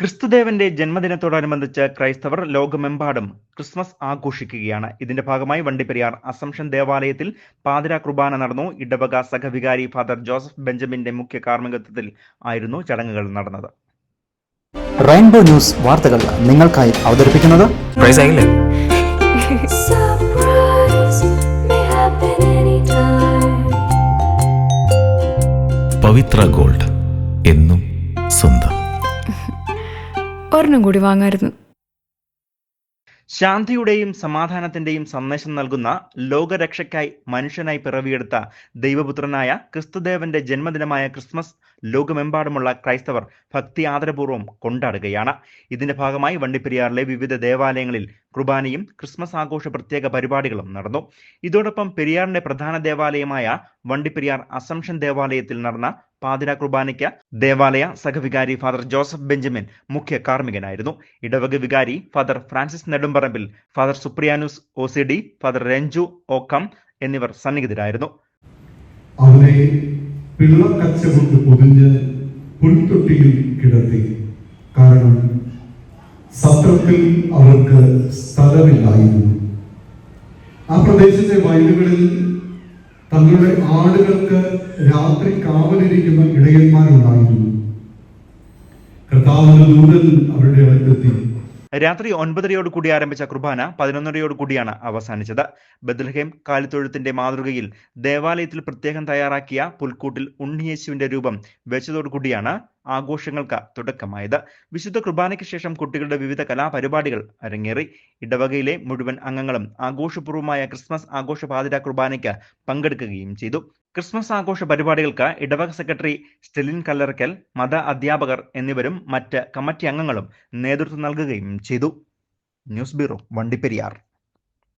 ക്രിസ്തുദേവന്റെ ജന്മദിനത്തോടനുബന്ധിച്ച് ക്രൈസ്തവർ ലോകമെമ്പാടും ക്രിസ്മസ് ആഘോഷിക്കുകയാണ്. ഇതിന്റെ ഭാഗമായി വണ്ടിപ്പെരിയാർ അസംഷൻ ദേവാലയത്തിൽ പാതിരാ കുർബാന നടന്നു. ഇടവക സഹവികാരി ഫാദർ ജോസഫ് ബെഞ്ചമിന്റെ മുഖ്യ കാർമ്മികത്വത്തിൽ ആയിരുന്നു ചടങ്ങുകൾ നടന്നത്. റെയിൻബോ ന്യൂസ് വാർത്തകൾ നിങ്ങൾക്കായി അവതരിപ്പിക്കുന്നത് പവിത്ര ഗോൾഡ്, എന്നും സ്വന്തം. ഒരെണ്ണം കൂടി വാങ്ങായിരുന്നു. ശാന്തിയുടെയും സമാധാനത്തിന്റെയും സന്ദേശം നൽകുന്ന ലോകരക്ഷയ്ക്കായി മനുഷ്യനായി പിറവിയെടുത്ത ദൈവപുത്രനായ ക്രിസ്തുദേവന്റെ ജന്മദിനമായ ക്രിസ്മസ് ലോകമെമ്പാടുമുള്ള ക്രൈസ്തവർ ഭക്തി ആദരപൂർവ്വം കൊണ്ടാടുകയാണ്. ഇതിന്റെ ഭാഗമായി വണ്ടിപ്പെരിയാറിലെ വിവിധ ദേവാലയങ്ങളിൽ കുർബാനയും ക്രിസ്മസ് ആഘോഷ പ്രത്യേക പരിപാടികളും നടന്നു. ഇതോടൊപ്പം പെരിയാറിന്റെ പ്രധാന ദേവാലയമായ വണ്ടിപ്പെരിയാർ അസംഷൻ ദേവാലയത്തിൽ നടന്ന പാതിരാ കുർബാനയ്ക്ക് ദേവാലയ സഹവികാരി ഫാദർ ജോസഫ് ബെഞ്ചമിൻ മുഖ്യ കാർമ്മികനായിരുന്നു. ഇടവക വികാരി ഫാദർ ഫ്രാൻസിസ് നെടുമ്പറമ്പിൽ, ഫാദർ സുപ്രിയാനുസ് OCD, ഫാദർ രഞ്ജു ഓക്കം എന്നിവർ സന്നിഹിതരായിരുന്നു. അവനെ പിള്ളക്കച്ച കൊണ്ട് പൊതിഞ്ഞ് പുൽത്തൊട്ടിയിൽ കിടത്തി. കാരണം സത്രത്തിൽ അവർക്ക് സ്ഥലമില്ലായിരുന്നു. ആ പ്രദേശത്തെ വയലുകളിൽ തങ്ങളുടെ ആടുകൾക്ക് രാത്രി കാവലിരിക്കുന്ന ഇടയന്മാരുണ്ടായിരുന്നു. കർത്താവിന്റെ ദൂതൻ അവരുടെ അടുത്തെത്തി. രാത്രി 9:30 ആരംഭിച്ച കുർബാന 11:30 അവസാനിച്ചത്. ബത്ലഹേം കാലിത്തൊഴുത്തിന്റെ മാതൃകയിൽ ദേവാലയത്തിൽ പ്രത്യേകം തയ്യാറാക്കിയ പുൽക്കൂട്ടിൽ ഉണ്ണിയേശുവിന്റെ രൂപം വെച്ചതോടുകൂടിയാണ് ആഘോഷങ്ങൾക്ക് തുടക്കമായത്. വിശുദ്ധ കുർബാനയ്ക്ക് ശേഷം കുട്ടികളുടെ വിവിധ കലാപരിപാടികൾ അരങ്ങേറി. ഇടവകയിലെ മുഴുവൻ അംഗങ്ങളും ആഘോഷപൂർവ്വമായ ക്രിസ്മസ് ആഘോഷ പാതിരാ കുർബാനയ്ക്ക് പങ്കെടുക്കുകയും ചെയ്തു. ക്രിസ്മസ് ആഘോഷ പരിപാടികൾക്ക് ഇടവക സെക്രട്ടറി സ്റ്റെലിൻ കല്ലറയ്ക്കൽ, മത അധ്യാപകർ എന്നിവരും മറ്റ് കമ്മിറ്റി അംഗങ്ങളും നേതൃത്വം നൽകുകയും ചെയ്തു. News bureau, Vandiperiyar.